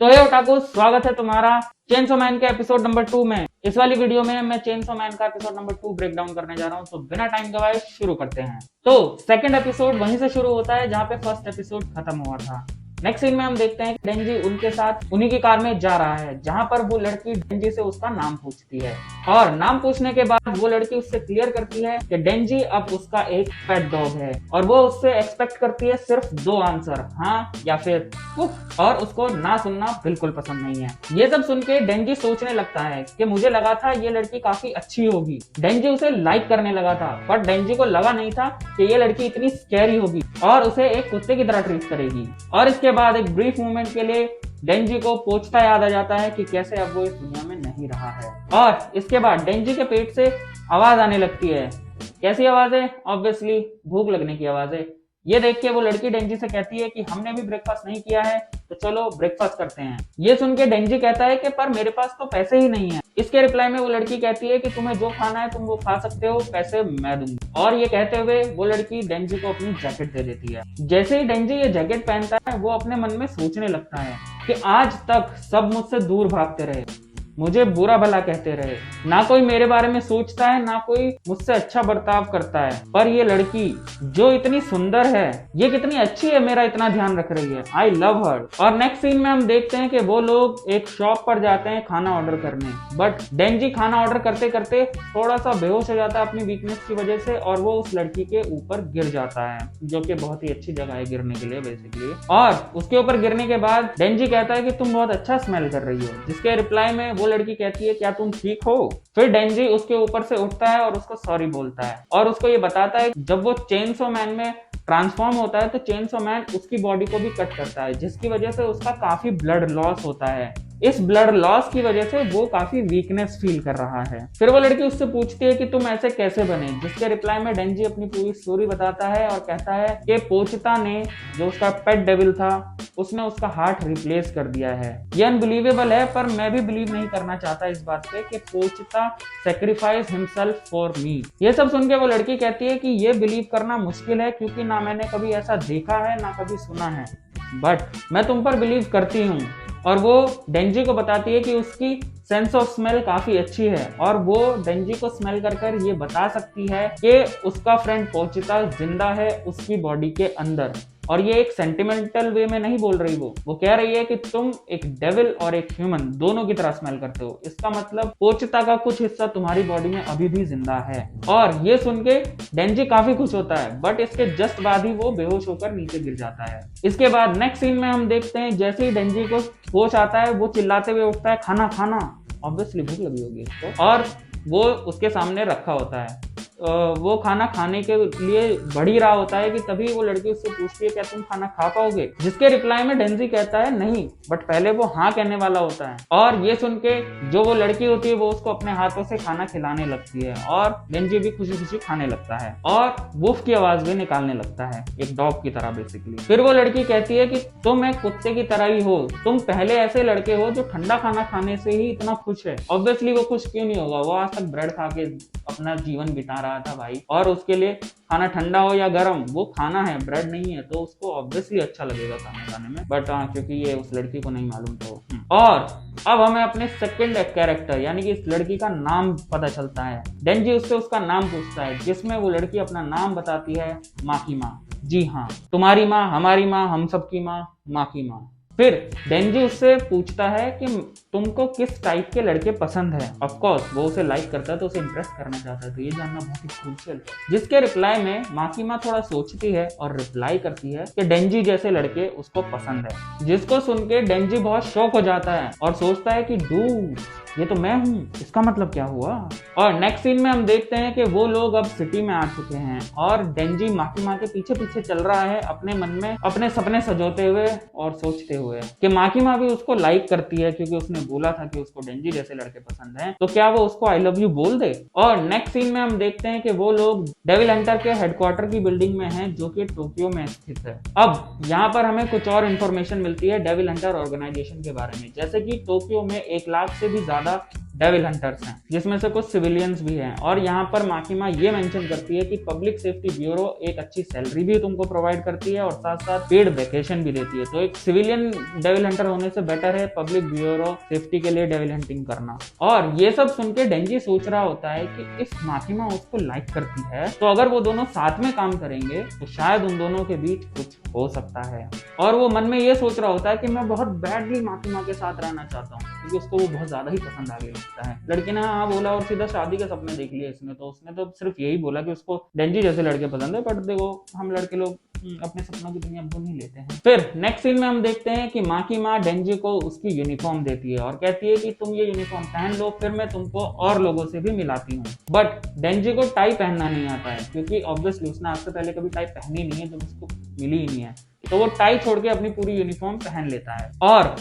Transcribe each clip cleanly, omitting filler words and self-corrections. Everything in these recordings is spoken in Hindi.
तो हे ओटाकू, स्वागत है तुम्हारा चेनसो मैन के एपिसोड नंबर 2 में। इस वाली वीडियो में मैं चेनसो मैन का एपिसोड नंबर 2 ब्रेक डाउन करने जा रहा हूं। तो बिना टाइम गवाए शुरू करते हैं। तो सेकंड एपिसोड वहीं से शुरू होता है जहां पे फर्स्ट एपिसोड खत्म हुआ था। नेक्स्ट सीन में हम देखते हैं कि डेंजी उनके साथ उन्हीं की कार में जा रहा है, जहां पर वो लड़की डेंजी से उसका नाम पूछती है और नाम पूछने के बाद वो लड़की उससे क्लियर करती है कि डेंजी अब उसका एक पेट डॉग है और वो उससे एक्सपेक्ट करती है सिर्फ 2 आंसर, हाँ या फिर उफ, और उसको ना सुनना बिल्कुल पसंद नहीं है। ये सब सुन के डेंजी सोचने लगता है कि मुझे लगा था ये लड़की काफी अच्छी होगी। डेंजी उसे लाइक करने लगा था, बट डेंजी को लगा नहीं था कि ये लड़की इतनी स्कैरी होगी और उसे एक कुत्ते की तरह ट्रीट करेगी। और इसके बाद एक ब्रीफ मोमेंट के लिए डेंजी को पोछता याद आ जाता है कि कैसे अब वो इस दुनिया में नहीं रहा है। और इसके बाद डेंजी के पेट से आवाज आने लगती है। कैसी आवाजें? ऑब्वियसली भूख लगने की आवाजें। ये देख के वो लड़की डेंजी से कहती है कि हमने भी ब्रेकफास्ट नहीं किया है, तो चलो ब्रेकफास्ट करते हैं। ये सुन के डेंजी कहता है कि पर मेरे पास तो पैसे ही नहीं है। इसके रिप्लाई में वो लड़की कहती है कि तुम्हें जो खाना है तुम वो खा सकते हो, पैसे मैं दूंगी। और ये कहते हुए वो लड़की डेंजी को अपनी जैकेट दे देती है। जैसे ही डेंजी ये जैकेट पहनता है वो अपने मन में सोचने लगता है कि आज तक सब मुझसे दूर भागते रहे, मुझे बुरा भला कहते रहे, ना कोई मेरे बारे में सोचता है, ना कोई मुझसे अच्छा बर्ताव करता है, पर ये लड़की जो इतनी सुंदर है, ये कितनी अच्छी है, मेरा इतना ध्यान रख रही है। आई लव हर। और नेक्स्ट सीन में हम देखते हैं कि वो लोग एक शॉप पर जाते हैं खाना ऑर्डर करने, बट डेंजी खाना ऑर्डर करते करते थोड़ा सा बेहोश हो जाता है अपनी वीकनेस की वजह से और वो उस लड़की के ऊपर गिर जाता है, जो कि बहुत ही अच्छी जगह है गिरने के लिए बेसिकली। और उसके ऊपर गिरने के बाद डेंजी कहता है कि तुम बहुत अच्छा स्मेल कर रही हो, जिसके रिप्लाई में वो लड़की कहती है क्या तुम ठीक हो? फिर डेंजी उसके ऊपर से उठता है और उसको सॉरी बोलता है और उसको ये बताता है जब वो चेनसो मैन में ट्रांसफॉर्म होता है तो चेनसो मैन उसकी बॉडी को भी कट करता है, जिसकी वजह से उसका काफी ब्लड लॉस होता है। इस ब्लड लॉस की वजह से वो काफी वीकनेस फील कर रहा है। फिर वो लड़की उससे पूछती है कि तुम ऐसे कैसे बने, जिसके रिप्लाई में डेंजी अपनी पूरी स्टोरी बताता है और कहता है कि पोचिता ने, जो उसका पेट डेविल था, उसने उसका हार्ट रिप्लेस कर दिया है। ये अनबिलीवेबल है, पर मैं भी बिलीव नहीं करना चाहता इस बात पे कि पोचिता सेक्रीफाइस हिमसेल्फ फॉर मी। ये सब सुन के वो लड़की कहती है कि ये बिलीव करना मुश्किल है क्योंकि ना मैंने कभी ऐसा देखा है ना कभी सुना है, बट मैं तुम पर बिलीव करती हूँ। और वो डेंजी को बताती है कि उसकी सेंस ऑफ स्मेल काफी अच्छी है और वो डेंजी को स्मेल कर कर ये बता सकती है कि उसका फ्रेंड पोचिता जिंदा है उसकी बॉडी के अंदर। और ये एक सेंटिमेंटल वे में नहीं बोल रही, वो कह रही है कि तुम एक डेविल और एक ह्यूमन दोनों की तरह स्मेल करते हो, इसका मतलब पोचिता का कुछ हिस्सा तुम्हारी बॉडी में अभी भी जिंदा है। और ये सुन के डेंजी काफी खुश होता है, बट इसके जस्ट बाद ही वो बेहोश होकर नीचे गिर जाता है। इसके बाद नेक्स्ट सीन में हम देखते हैं जैसे ही डेंजी को होश आता है वो चिल्लाते हुए उठता है खाना खाना। ऑब्वियसली भूख लगी होगी इसको और वो उसके सामने रखा होता है। वो खाना खाने के लिए बढ़ ही रहा होता है कि तभी वो लड़की उससे पूछती है क्या तुम खाना खा पाओगे, जिसके रिप्लाई में डेंजी कहता है नहीं, बट पहले वो हाँ कहने वाला होता है। और ये सुन के जो वो लड़की होती है वो उसको अपने हाथों से खाना खिलाने लगती है और डेंजी भी खुशी खुशी खाने लगता है और वुफ की आवाज भी निकालने लगता है, एक डॉग की तरह बेसिकली। फिर वो लड़की कहती है कि तुम एक कुत्ते की तरह ही हो, तुम पहले ऐसे लड़के हो जो ठंडा खाना खाने से ही इतना खुश है। ऑब्वियसली वो खुश क्यों नहीं होगा, वो आज तक ब्रेड खा के अपना जीवन बिता रहा था भाई, और उसके लिए खाना ठंडा हो या गर्म वो खाना है, ब्रेड नहीं है, तो उसको ऑब्वियसली अच्छा लगेगा खाना खाने में। बट हाँ, क्योंकि ये उस लड़की को नहीं मालूम था। और अब हमें अपने सेकंड कैरेक्टर यानी कि इस लड़की का नाम पता चलता है। डेंजी उससे उसका नाम पूछता है, जिसमें वो लड़की अपना नाम बताती है, माँ की माँ। जी हाँ, तुम्हारी माँ, हमारी माँ, हम सबकी माँ, माँ की माँ। फिर डेंजी उससे पूछता है कि तुमको किस टाइप के लड़के पसंद है। ऑफ कोर्स वो उसे लाइक करता है तो उसे इम्प्रेस करना चाहता है, तो ये जानना बहुत ही क्रूशियल है। जिसके रिप्लाई में माँ की माँ थोड़ा सोचती है और रिप्लाई करती है कि डेंजी जैसे लड़के उसको पसंद है, जिसको सुन के डेंजी बहुत शॉक हो जाता है और सोचता है कि डूड ये तो मैं हूँ, इसका मतलब क्या हुआ। और नेक्स्ट सीन में हम देखते हैं कि वो लोग अब सिटी में आ चुके हैं और डेंजी माँ के पीछे पीछे चल रहा है, अपने मन में अपने सपने सजोते हुए और सोचते हुए कि माँ भी उसको लाइक करती है क्योंकि उसने बोला था कि उसको डेंजी जैसे लड़के पसंद हैं, तो क्या वो उसको आई लव यू बोल दे। और नेक्स्ट सीन में हम देखते हैं कि वो लोग डेविल हंटर के हेडक्वार्टर की बिल्डिंग में हैं, जो कि टोक्यो में स्थित है। अब यहाँ पर हमें कुछ और इन्फॉर्मेशन मिलती है डेविल हंटर ऑर्गेनाइजेशन के बारे में, जैसे कि टोक्यो में 1 लाख से भी ज्यादा डेविल हंटर्स हैं, जिसमें से कुछ सिविलियंस भी हैं। और यहाँ पर माकिमा ये मेंशन करती है कि पब्लिक सेफ्टी ब्यूरो एक अच्छी सैलरी भी तुमको प्रोवाइड करती है और साथ साथ पेड वेकेशन भी देती है। तो एक सिविलियन डेविल हंटर होने से बेटर है पब्लिक ब्यूरो सेफ्टी के लिए डेविल हंटिंग करना। और ये सब सुन के डेंजी सोच रहा होता है कि इस माकिमा उसको लाइक करती है, तो अगर वो दोनों साथ में काम करेंगे तो शायद उन दोनों के बीच कुछ हो सकता है। और वो मन में ये सोच रहा होता है कि मैं बहुत बैडली माकिमा के साथ रहना चाहता हूँ, क्योंकि उसको वो बहुत ज्यादा ही पसंद आगे लगता है। लड़की ने हाँ बोला और सीधा शादी के सपने देख लिए इसने। तो उसने तो सिर्फ यही बोला कि उसको डेंजी जैसे लड़के पसंद है, बट देखो हम लड़के लोग अपने सपनों की दुनिया भूल नहीं लेते हैं। फिर नेक्स्ट सीन में हम देखते हैं कि माकिमा डेंजी को उसकी यूनिफॉर्म देती है और कहती है कि तुम ये यूनिफॉर्म पहन लो, फिर मैं तुमको और लोगों से भी मिलाती हूँ। बट डेंजी को टाई पहनना नहीं आता है, क्योंकि ऑब्वियसली उसने आज से पहले कभी टाई पहनी नहीं है, जब उसको मिली ही नहीं है। तो वो टाई छोड़ के अपनी पूरी यूनिफॉर्म पहन लेता है। और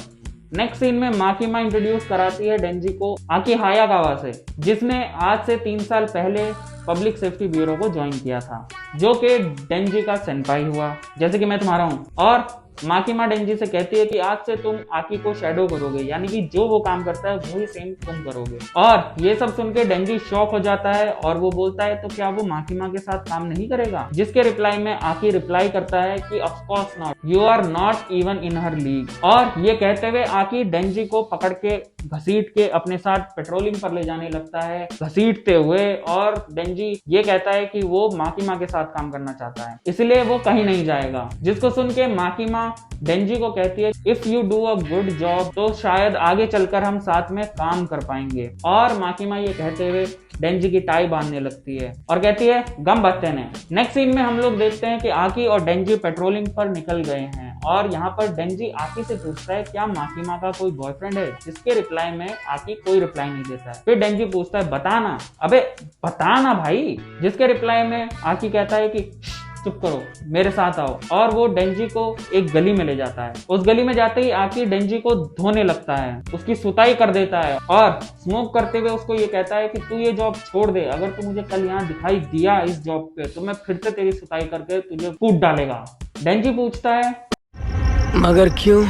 नेक्स्ट सीन में माकिमा इंट्रोड्यूस कराती है डेंजी को आकी हायाकावा से, जिसने आज से 3 साल पहले पब्लिक सेफ्टी ब्यूरो को ज्वाइन किया था, जो कि डेंजी का सेंपाई हुआ, जैसे कि मैं तुम्हारा हूँ। और माकिमा डेंजी से कहती है कि आज से तुम आकी को शैडो करोगे, यानी कि जो वो काम करता है वही सेम तुम करोगे। और ये सब सुन के डेंजी शॉक हो जाता है और वो बोलता है तो क्या वो माकिमा के साथ काम नहीं करेगा, जिसके रिप्लाई में आकी रिप्लाई करता है कि of course not, you are not even in her league. और ये कहते हुए आकी डेंजी को पकड़ के घसीट के अपने साथ पेट्रोलिंग पर ले जाने लगता है, घसीटते हुए। और डेंजी ये कहता है कि वो माकिमा के साथ काम करना चाहता है, इसलिए वो कहीं नहीं जाएगा। जिसको सुन के माकिमा डेंजी को कहती है if you do a good job तो शायद आगे चलकर हम साथ में काम कर पाएंगे। और माकिमा ये कहते हुए डेंजी की टाई बांधने लगती है और कहती है गम बत्ते ने। नेक्स्ट सीन में हम लोग देखते हैं कि आकी और डेंजी पेट्रोलिंग पर निकल गए हैं और यहाँ पर डेंजी आकी से पूछता है क्या माकिमा का कोई बॉयफ्रेंड है, जिसके रिप्लाई में आकी कोई रिप्लाई नहीं देता है। फिर डेंजी पूछता है बताना, अबे बताना भाई, जिसके रिप्लाई में आकी कहता है कि चुप करो, मेरे साथ आओ। और वो डेंजी को एक गली में ले जाता है। उस गली में जाते ही आकी डेंजी को धोने लगता है, उसकी सुताई कर देता है और स्मोक करते हुए उसको ये कहता है कि तू ये जॉब छोड़ दे, अगर तू मुझे कल यहाँ दिखाई दिया इस जॉब पे तो मैं फिर से तेरी सुताई करके तुझे कूट डालेगा। डेंजी पूछता है मगर क्यों,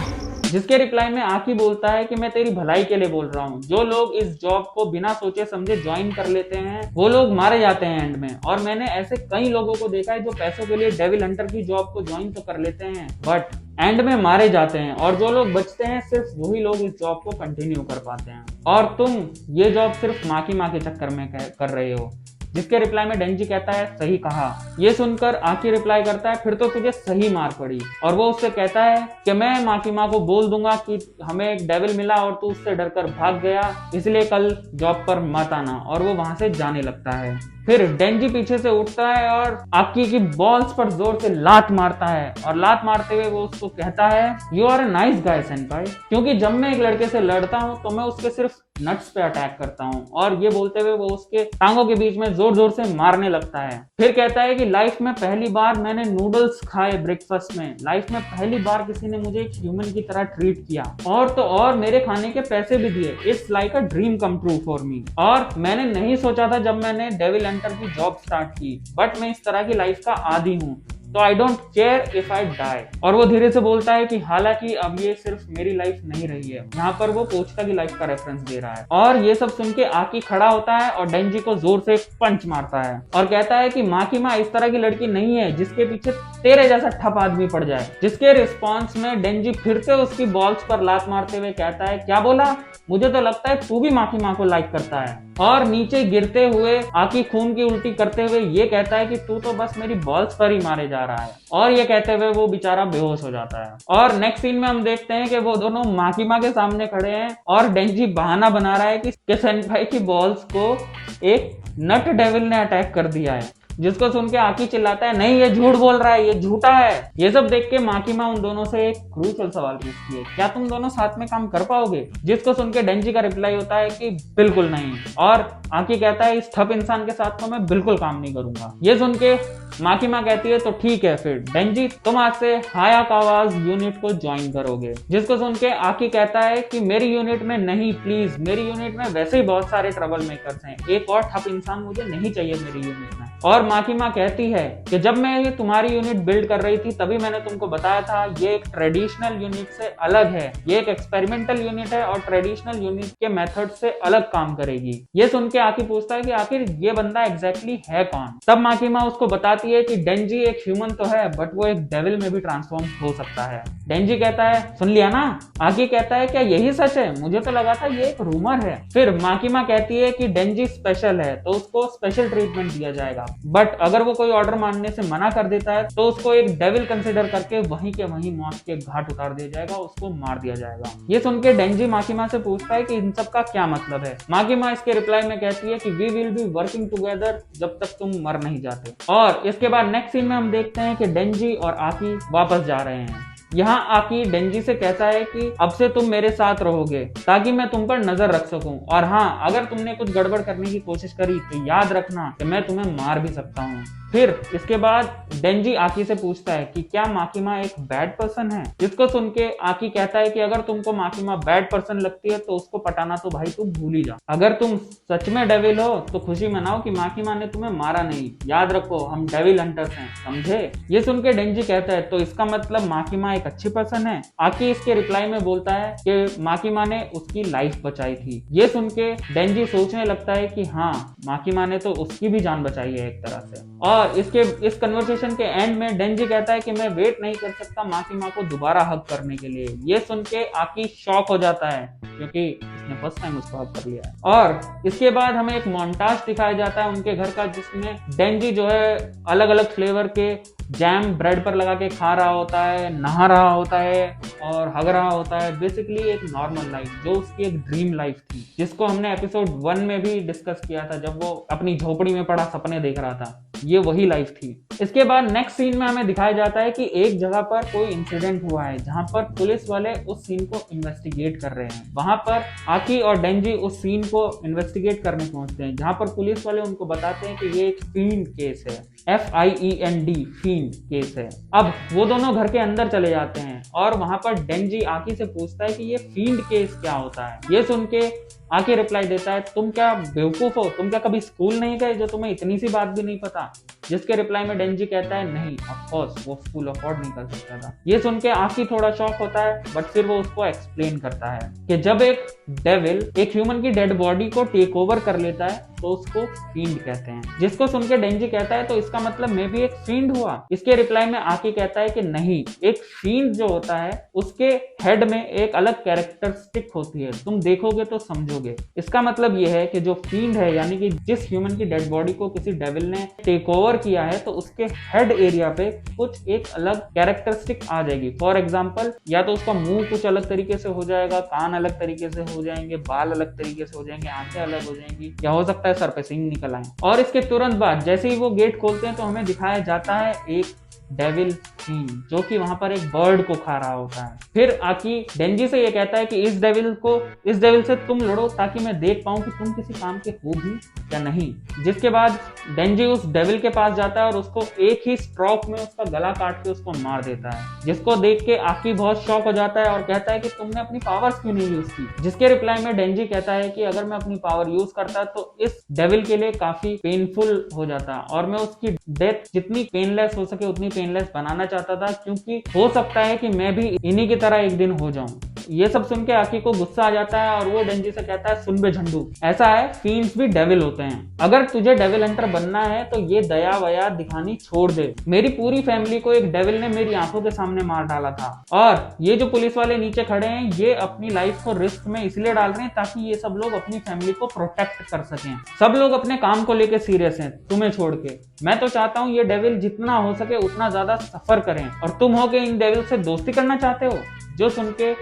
जिसके रिप्लाई में आकी बोलता है कि मैं तेरी भलाई के लिए बोल रहा हूँ। जो लोग इस जॉब को बिना सोचे समझे ज्वाइन कर लेते हैं वो लोग मारे जाते हैं एंड में, और मैंने ऐसे कई लोगों को देखा है जो पैसों के लिए डेविल हंटर की जॉब को ज्वाइन तो कर लेते हैं बट एंड में मारे जाते हैं, और जो लोग बचते हैं सिर्फ वही लोग इस जॉब को कंटिन्यू कर पाते हैं। और तुम ये जॉब सिर्फ माकिमा के चक्कर में कर रहे हो। जिसके रिप्लाई में डेंजी कहता है सही कहा। ये सुनकर आकी रिप्लाई करता है फिर तो तुझे सही मार पड़ी। और वो उससे कहता है कि मैं माकिमा को बोल दूंगा कि हमें एक डेविल मिला और तू उससे डरकर भाग गया, इसलिए कल जॉब पर मत आना। और वो वहां से जाने लगता है। फिर डेंजी पीछे से उठता है और आकी की बॉल्स पर जोर से लात मारता है और लात मारते हुए वो उसको कहता है you are a nice guy senpai, क्योंकि जब मैं एक लड़के से लड़ता हूँ तो मैं उसके सिर्फ नट्स पे अटैक करता हूँ। और ये बोलते हुए वो उसके टांगों के बीच में जोर जोर से मारने लगता है। फिर कहता है कि लाइफ में पहली बार मैंने नूडल्स खाए ब्रेकफास्ट में, लाइफ में पहली बार किसी ने मुझे एक ह्यूमन की तरह ट्रीट किया, और तो और मेरे खाने के पैसे भी दिए। It's like a dream come true for me. और मैंने नहीं सोचा था जब मैंने डेविल हंटर की जॉब स्टार्ट की, बट मैं इस तरह की लाइफ का आदी हूँ, तो I don't care if I die. और वो धीरे से बोलता है कि हालांकि अब ये सिर्फ मेरी लाइफ नहीं रही है। यहाँ पर वो पोचका की लाइफ का रेफरेंस दे रहा है। और ये सब सुन के आकी खड़ा होता है और डेंजी को जोर से पंच मारता है और कहता है कि माकिमा इस तरह की लड़की नहीं है जिसके पीछे तेरे जैसा ठप आदमी पड़ जाए। जिसके रिस्पॉन्स में डेंजी फिर से उसकी बॉल्स पर लात मारते हुए कहता है क्या बोला, मुझे तो लगता है तू भी माकिमा को लाइक करता है। और नीचे गिरते हुए आकी खून की उल्टी करते हुए ये कहता है कि तू तो बस मेरी बॉल्स पर ही मारे जा रहा है। और ये कहते हुए वो बेचारा बेहोश हो जाता है। और नेक्स्ट सीन में हम देखते हैं कि वो दोनों माकिमा के सामने खड़े हैं और डेंजी बहाना बना रहा है कि सेनपाई की बॉल्स को एक नट डेविल ने अटैक कर दिया है। जिसको सुन के आकी चिल्लाता है नहीं ये झूठ बोल रहा है, ये झूठा है। ये सब देख के माकिमा उन दोनों से एक क्रूशल सवाल पूछती है क्या तुम दोनों साथ में काम कर पाओगे। जिसको सुन के डेंजी का रिप्लाई होता है कि बिल्कुल नहीं। और आकी कहता है इस ठप इंसान के साथ तो मैं बिल्कुल काम नहीं करूंगा। ये सुन के माकिमा कहती है तो ठीक है फिर डेंजी तुम आज से हायाकावाज यूनिट को ज्वाइन करोगे। जिसको सुन के आकी कहता है कि मेरी यूनिट में नहीं प्लीज, मेरी यूनिट में वैसे ही बहुत सारे ट्रबल मेकर्स हैं, एक और ठप इंसान मुझे नहीं चाहिए मेरी यूनिट में। और और माकिमा कहती है कि जब मैं ये तुम्हारी यूनिट बिल्ड कर रही थी तभी मैंने तुमको बताया था ये एक ट्रेडिशनल यूनिट से अलग है, ये एक एक्सपेरिमेंटल यूनिट है और ट्रेडिशनल यूनिट के मेथड से अलग काम करेगी। ये सुन के आकी पूछता है कि आखिर ये बंदा एग्जैक्टली है कौन। तब माकिमा उसको बताती है कि डेंजी एक ह्यूमन तो है बट वो एक डेविल में भी ट्रांसफॉर्म हो सकता है। डेंजी कहता है सुन लिया ना। आकी कहता है क्या यही सच है, मुझे तो लगा था ये एक रूमर है। फिर माकिमा कहती है कि डेंजी स्पेशल है तो उसको स्पेशल ट्रीटमेंट दिया जाएगा, बट अगर वो कोई ऑर्डर मानने से मना कर देता है तो उसको एक डेविल कंसिडर करके वहीं के वहीं मौत के घाट उतार दिया जाएगा, उसको मार दिया जाएगा। ये सुन के डेंजी माकिमा से पूछता है कि इन सब का क्या मतलब है। माकिमा इसके रिप्लाई में कहती है कि we will be working together जब तक तुम मर नहीं जाते। और इसके बाद नेक्स्ट सीन में हम देखते हैं कि डेंजी और आकी वापस जा रहे हैं। यहाँ आकी डेंजी से कहता है कि अब से तुम मेरे साथ रहोगे ताकि मैं तुम पर नजर रख सकूं, और हाँ अगर तुमने कुछ गड़बड़ करने की कोशिश करी तो याद रखना कि मैं तुम्हें मार भी सकता हूँ। फिर इसके बाद डेंजी आकी से पूछता है कि क्या माकिमा एक बैड पर्सन है, जिसको सुन के आकी कहता है कि अगर तुमको माकिमा बैड पर्सन लगती है तो उसको पटाना तो भाई तुम भूल ही जाओ। अगर तुम सच में डेविल हो तो खुशी मनाओ कि माकिमा ने तुम्हें मारा नहीं, याद रखो हम डेविल हंटर्स हैं, समझे। ये सुन के डेंजी कहता है तो इसका मतलब माकिमा एक अच्छी पर्सन है। आकी इसके रिप्लाई में बोलता है कि माकिमा ने उसकी लाइफ बचाई थी। ये सुन के डेंजी सोचने लगता है कि हाँ माकिमा ने तो उसकी भी जान बचाई है एक तरह से। और इस कन्वर्सेशन के एंड में डेंजी कहता है कि मैं वेट नहीं कर सकता माकिमा को दोबारा हक करने के लिए। ये सुन के आकी शॉक हो जाता है क्योंकि उसने फर्स्ट टाइम उसको हक कर लिया है। और इसके बाद हमें एक मोन्टाज दिखाया जाता है उनके घर का, जिसमें डेंजी जो है अलग अलग फ्लेवर के जैम ब्रेड पर लगा के खा रहा होता है, नहा रहा होता है और हग रहा होता है। बेसिकली एक नॉर्मल लाइफ जो उसकी एक ड्रीम लाइफ थी, जिसको हमने एपिसोड 1 में भी डिस्कस किया था जब वो अपनी झोपड़ी में पड़ा सपने देख रहा था, ये वही लाइफ थी। इसके बाद नेक्स्ट सीन में हमें दिखाया जाता है कि एक जगह पर कोई इंसिडेंट हुआ है जहां पर पुलिस वाले उस सीन को इन्वेस्टिगेट कर रहे हैं। वहां पर आकी और डेंजी उस सीन को इन्वेस्टिगेट करने पहुंचते हैं जहां पर पुलिस वाले उनको बताते हैं कि ये एक फील्ड केस है, FIEND फील्ड केस है। अब वो दोनों घर के अंदर चले जाते हैं और वहां पर डेंजी आकी से पूछता है कि ये फील्ड केस क्या होता है। ये सुन के आके रिप्लाई देता है तुम क्या बेवकूफ हो, तुम क्या कभी स्कूल नहीं गए जो तुम्हें इतनी सी बात भी नहीं पता। जिसके रिप्लाई में डेंजी कहता है नहीं ऑफ कोर्स वो स्कूल अफोर्ड नहीं कर सकता था। ये सुन के आकी थोड़ा शॉक होता है बट फिर वो उसको एक्सप्लेन करता है कि जब एक डेविल एक ह्यूमन की डेड बॉडी को टेक ओवर कर लेता है तो उसको फील्ड कहते हैं। जिसको सुन के डेंजी कहता है तो इसका मतलब मैं भी एक फील्ड हुआ। इसके रिप्लाई में आकी कहता है कि नहीं, एक फील्ड जो होता है उसके हेड में एक अलग कैरेक्टरिस्टिक होती है, तुम देखोगे तो समझोगे। इसका मतलब यह है कि जो फील्ड है यानी कि जिस ह्यूमन की डेड बॉडी को किसी डेविल ने टेक ओवर किया है तो उसके हेड एरिया पे कुछ एक अलग कैरेक्टरिस्टिक आ जाएगी। फॉर एग्जाम्पल या तो उसका मुंह कुछ अलग तरीके से हो जाएगा, कान अलग तरीके से हो जाएंगे, बाल अलग तरीके से हो जाएंगे, आंखें अलग हो जाएंगी, या हो सकता है सर पे सींग निकल आए। और इसके तुरंत बाद जैसे ही वो गेट खोलते हैं तो हमें दिखाया जाता है एक डेविल फिend जो कि वहां पर एक बर्ड को खा रहा होता है। फिर आकी डेंजी से ये कहता है कि इस डेविल से तुम लड़ो ताकि मैं देख पाऊं कि तुम किसी काम के हो भी या नहीं। जिसके बाद डेंजी उस डेविल के पास जाता है और उसको एक ही स्ट्रोक में उसका गला काट के उसको मार देता है। जिसको देख के आकी बहुत शॉक हो जाता है और कहता है कि तुमने अपनी पावर्स क्यों नहीं यूज की। जिसके रिप्लाई में डेंजी कहता है कि अगर मैं अपनी पावर यूज करता तो इस डेविल के लिए काफी पेनफुल हो जाता और मैं उसकी डेथ जितनी पेनलेस हो सके उतनी पेनलेस बनाना चाहता था, क्योंकि हो सकता है कि मैं भी इन्हीं की तरह एक दिन हो जाऊं। ये सब सुन के आकी को गुस्सा आ जाता है और वो डेंजी से कहता है सुन बे झंडू, ऐसा है फील्ड्स भी डेविल होते हैं, अगर तुझे डेविल हंटर बनना है तो ये दया वया दिखानी छोड़ दे। मेरी पूरी फैमिली को एक डेविल ने मेरी आंखों के सामने मार डाला था और ये जो पुलिस वाले नीचे खड़े हैं ये अपनी लाइफ को रिस्क में इसलिए डाल रहे हैं ताकि ये सब लोग अपनी फैमिली को प्रोटेक्ट कर सकें। सब लोग अपने काम को लेकर सीरियस हैं तुम्हें छोड़ के। मैं तो चाहता हूँ ये डेविल जितना हो सके उतना ज्यादा सफर करें और तुम हो के इन डेविल से दोस्ती करना चाहते हो। जो सुन के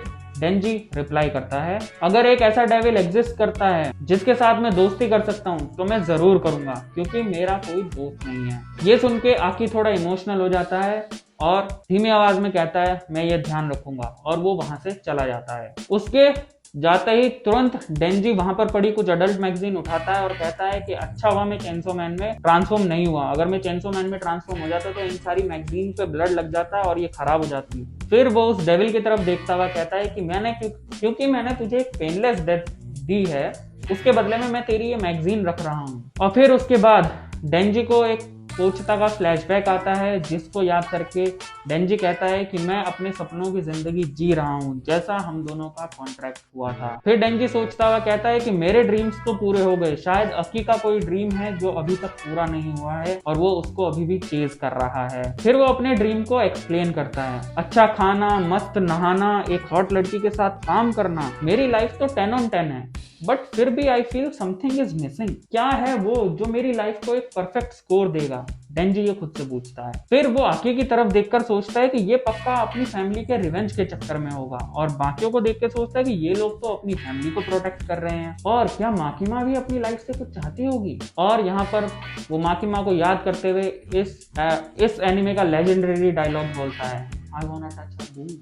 डेंजी रिप्लाई करता है अगर एक ऐसा डेविल एग्जिस्ट करता है जिसके साथ मैं दोस्ती कर सकता हूँ तो मैं जरूर करूंगा क्योंकि मेरा कोई दोस्त नहीं है। ये सुन के आकी थोड़ा इमोशनल हो जाता है और धीमी आवाज में कहता है मैं ये ध्यान रखूंगा और वो वहां से चला जाता है। उसके जाते ही तुरंत डेंजी वहां पर पड़ी कुछ अडल्ट मैगजीन उठाता है और कहता है कि अच्छा हुआ मैं चेनसो मैन में ट्रांसफॉर्म नहीं हुआ, अगर मैं चेनसो मैन में ट्रांसफॉर्म हो जाता तो इन सारी मैगजीन पे ब्लड लग जाता और ये खराब हो जाती। फिर वो उस डेविल की तरफ देखता हुआ कहता है कि क्योंकि मैंने तुझे एक पेनलेस डेथ दी है उसके बदले में मैं तेरी ये मैगजीन रख रहा हूँ। और फिर उसके बाद डेंजी को एक कोचता का फ्लैशबैक आता है, जिसको याद करके डेंजी कहता है कि मैं अपने सपनों की जिंदगी जी रहा हूँ, जैसा हम दोनों का कॉन्ट्रैक्ट हुआ था। फिर डेंजी सोचता हुआ कहता है कि मेरे ड्रीम्स तो पूरे हो गए, शायद अकी का कोई ड्रीम है जो अभी तक पूरा नहीं हुआ है और वो उसको अभी भी चेज कर रहा है। फिर वो अपने ड्रीम को एक्सप्लेन करता है, अच्छा खाना, मस्त नहाना, एक हॉट लड़की के साथ काम करना, मेरी लाइफ तो 10 on 10 है, बट फिर भी I feel something is missing. क्या है वो जो मेरी लाइफ को एक परफेक्ट स्कोर देगा? डेंजी ये खुद से पूछता है। फिर वो आकी की तरफ देखकर सोचता है कि ये पक्का अपनी फैमिली के रिवेंज के चक्कर में होगा, और बाकियों को देख के सोचता है कि ये लोग तो अपनी फैमिली को प्रोटेक्ट कर रहे हैं, और क्या माकिमा भी अपनी लाइफ से कुछ चाहती होगी? और यहाँ पर वो माकिमा को याद करते हुए इस एनिमे का लेजेंडरी डायलॉग बोलता है, I want to touch a boob.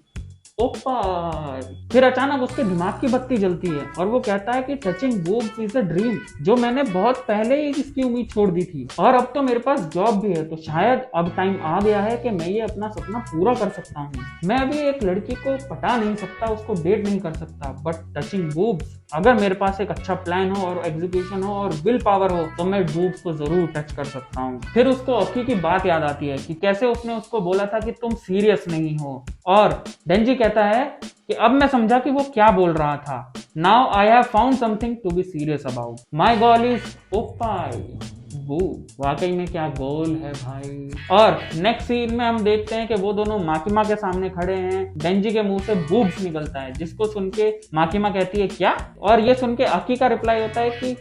ओपा। फिर अचानक उसके दिमाग की बत्ती जलती है और वो कहता है कि touching boobs is a dream, जो मैंने बहुत पहले ही इसकी उम्मीद छोड़ दी थी, और अब तो मेरे पास जॉब भी है, तो शायद अब टाइम आ गया है कि मैं ये अपना सपना पूरा कर सकता हूँ। मैं अभी एक लड़की को पटा नहीं सकता, उसको डेट नहीं कर सकता, बट टचिंग बूब्स, अगर मेरे पास एक अच्छा प्लान हो और एग्जीक्यूशन हो और विल पावर हो तो मैं बूब्स को जरूर टच कर सकता हूँ। फिर उसको अकी की बात याद आती है कि कैसे उसने उसको बोला था कि तुम सीरियस नहीं हो, और डेंजी कहता है कि अब मैं समझा कि वो क्या बोल रहा था। Now I have found something to be serious about, my goal is ओपाई। वो वाकई में क्या गोल है भाई। और नेक्स्ट सीन में हम देखते हैं कि वो दोनों माकिमा के सामने खड़े हैं, डेंजी के मुंह से बूब्स निकलता है, जिसको सुन के माकिमा कहती है क्या, और ये सुन के अकी का रिप्लाई होता है कि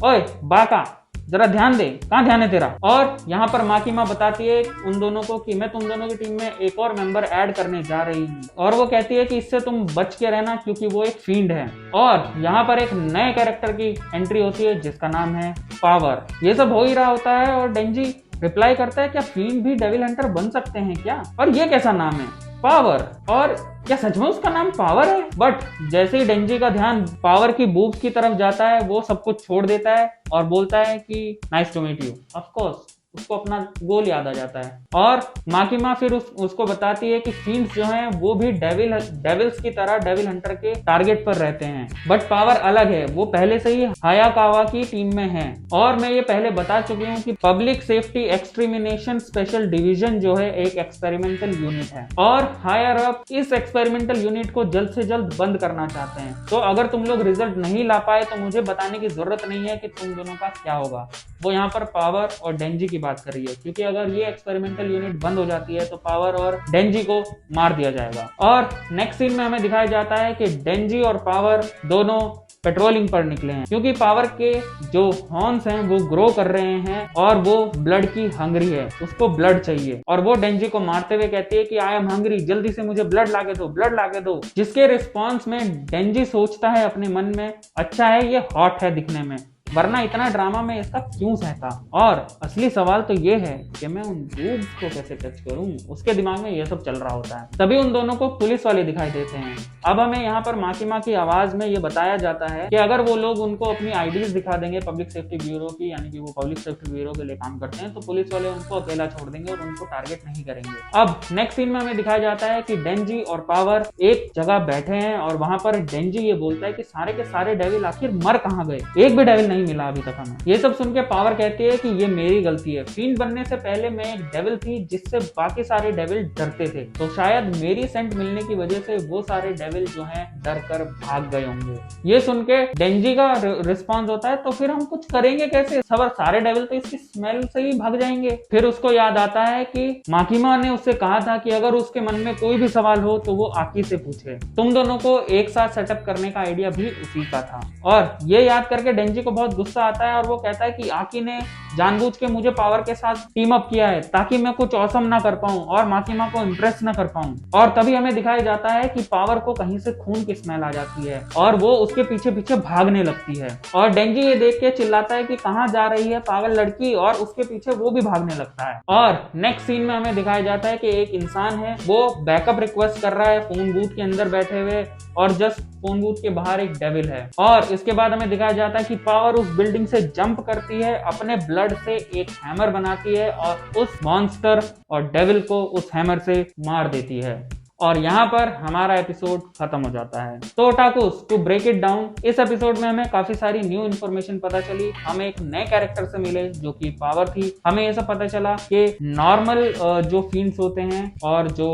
ओए बाका, जरा ध्यान दे, कहाँ ध्यान है तेरा। और यहाँ पर माकिमा बताती है उन दोनों को कि मैं तुम दोनों की टीम में एक और मेंबर ऐड करने जा रही हूँ, और वो कहती है कि इससे तुम बच के रहना क्योंकि वो एक फील्ड है। और यहाँ पर एक नए कैरेक्टर की एंट्री होती है जिसका नाम है पावर। ये सब हो ही रहा होता है और डेंजी रिप्लाई करता है क्या फील्ड भी डेविल हंटर बन सकते हैं क्या, और ये कैसा नाम है पावर, और क्या सच में उसका नाम पावर है? बट जैसे ही डेंजी का ध्यान पावर की बूब्स की तरफ जाता है, वो सब कुछ छोड़ देता है और बोलता है कि nice to meet you. Of course उसको अपना गोल याद आ जाता है, और माकिमा फिर उसको बताती है कि फील्ड्स जो हैं वो भी डेविल्स की तरह डेविल हंटर के टारगेट पर रहते हैं, बट पावर अलग है, वो पहले से ही हायाकावा की टीम में है। और मैं ये पहले बता चुकी हूँ कि पब्लिक सेफ्टी एक्सट्रीमिनेशन स्पेशल डिवीजन जो है एक एक्सपेरिमेंटल यूनिट है, और हायर अप इस एक्सपेरिमेंटल यूनिट को जल्द से जल्द बंद करना चाहते हैं। तो अगर तुम लोग रिजल्ट नहीं ला पाए तो मुझे बताने की जरूरत नहीं है कि तुम दोनों का क्या होगा। वो यहाँ पर पावर और डेंजी की बात कर रही है, क्योंकि अगर ये एक्सपेरिमेंटल यूनिट बंद हो जाती है तो पावर और डेंजी को मार दिया जाएगा। और नेक्स्ट सीन में हमें दिखाया जाता है कि डेंजी और पावर दोनों पेट्रोलिंग पर निकले हैं, क्योंकि पावर के जो हॉर्न्स हैं वो ग्रो कर रहे हैं और वो ब्लड की हंगरी है, उसको ब्लड चाहिए, और वो डेंजी को मारते हुए कहती है कि आई एम हंगरी, जल्दी से मुझे ब्लड लाके दो, ब्लड लाके दो। जिसके रिस्पॉन्स में डेंजी सोचता है अपने मन में, अच्छा है ये हॉट है दिखने में, वरना इतना ड्रामा में इसका क्यों सहता। और असली सवाल तो ये है कि मैं उन बूब्स को कैसे टच करूं, उसके दिमाग में ये सब चल रहा होता है। तभी उन दोनों को पुलिस वाले दिखाई देते हैं। अब हमें यहाँ पर माकिमा की आवाज में ये बताया जाता है कि अगर वो लोग उनको अपनी आईडीज दिखा देंगे पब्लिक सेफ्टी ब्यूरो की, यानी कि वो पब्लिक सेफ्टी ब्यूरो के लिए काम करते हैं, तो पुलिस वाले उनको अकेला छोड़ देंगे और उनको टारगेट नहीं करेंगे। अब नेक्स्ट सीन में हमें दिखाया जाता है कि डेंजी और पावर एक जगह बैठे हैं, और वहां पर डेंजी ये बोलता है कि सारे के सारे डेविल आखिर मर कहाँ गए, एक भी डेविल नहीं मिला अभी तक हमें। ये सब सुन के पावर कहती है कि ये मेरी गलती है, फील्ड बनने से पहले मैं एक डेविल थी जिससे बाकी सारे डेविल डरते थे, तो शायद मेरी सेंट मिलने की वजह से वो सारे डेविल जो हैं डर कर भाग गए होंगे। ये सुन के डेंजी का रिस्पॉन्स होता है तो फिर हम कुछ करेंगे कैसे, सारे डेविल तो इसकी स्मेल से ही भाग जाएंगे। फिर उसको याद आता है कि माकिमा ने उससे कहा था कि अगर उसके मन में कोई भी सवाल हो तो वो आकी से पूछे। तुम दोनों को एक साथ सेटअप करने का आइडिया भी उसी का था। और ये याद करके डेंजी को बहुत गुस्सा आता है और वो कहता है कि आकी ने जानबूझ के मुझे पावर के साथ टीम अप किया है ताकि मैं कुछ औसम ना कर पाऊं और माकिमा को इम्प्रेस ना कर पाऊं। और तभी हमें दिखाया जाता है कि पावर को कहीं से खून की स्मेल आ जाती है और वो उसके पीछे पीछे भागने लगती है, और डेंजी ये देख के चिल्लाता है कि कहाँ जा रही है पागल लड़की, और उसके पीछे वो भी भागने लगता है। और नेक्स्ट सीन में हमें दिखाया जाता है कि एक इंसान है, वो बैकअप रिक्वेस्ट कर रहा है फोन बूथ के अंदर बैठे हुए, और जस्ट फोन बूथ के बाहर एक डेविल है। और इसके बाद हमें दिखाया जाता है कि पावर उस बिल्डिंग से जंप करती है, अपने ब्लड से एक हैमर बनाती है और उस मॉन्स्टर और डेविल को उस हैमर से मार देती है। और यहाँ पर हमारा एपिसोड खत्म हो जाता है। तो ओटाकुस, टू ब्रेक इट डाउन, इस एपिसोड में हमें काफी सारी न्यू इन्फॉर्मेशन पता चली। हमें एक नए कैरेक्टर से मिले जो कि पावर थी। हमें ये सब पता चला कि नॉर्मल जो फील्ड्स होते हैं और जो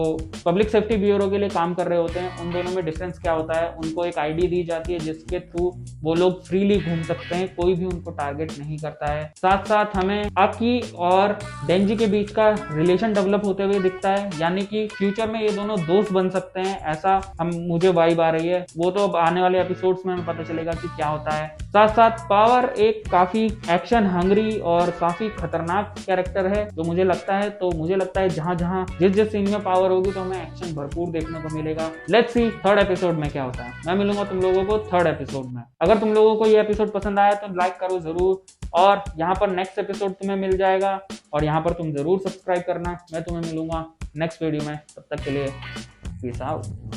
पब्लिक सेफ्टी ब्यूरो के लिए काम कर रहे होते हैं, उन दोनों में डिफरेंस क्या होता है। उनको एक आईडी दी जाती है जिसके थ्रू वो लोग फ्रीली घूम सकते हैं, कोई भी उनको टारगेट नहीं करता है। साथ साथ हमें आकी और डेंजी के बीच का रिलेशन डेवलप होते हुए दिखता है, यानी कि फ्यूचर में ये दोनों दोस्त बन सकते हैं, ऐसा मुझे वाइब आ रही है। वो तो अब आने वाले एपिसोड्स में हमें पता चलेगा कि क्या होता है। साथ साथ पावर एक काफी एक्शन हंग्री और काफी खतरनाक कैरेक्टर है जो मुझे लगता है। तो मुझे लगता है जहां जहां जिस सीन में पावर होगी तो हमें एक्शन भरपूर देखने को मिलेगा। लेट्स सी थर्ड एपिसोड में क्या होता है। मैं मिलूंगा तुम लोगों को थर्ड एपिसोड में। अगर तुम लोगों को ये एपिसोड पसंद आया तो लाइक करो जरूर, और यहाँ पर नेक्स्ट एपिसोड तुम्हें मिल जाएगा, और यहाँ पर तुम जरूर सब्सक्राइब करना। मैं तुम्हें मिलूंगा नेक्स्ट वीडियो में, तब तक के लिए पीस आउट।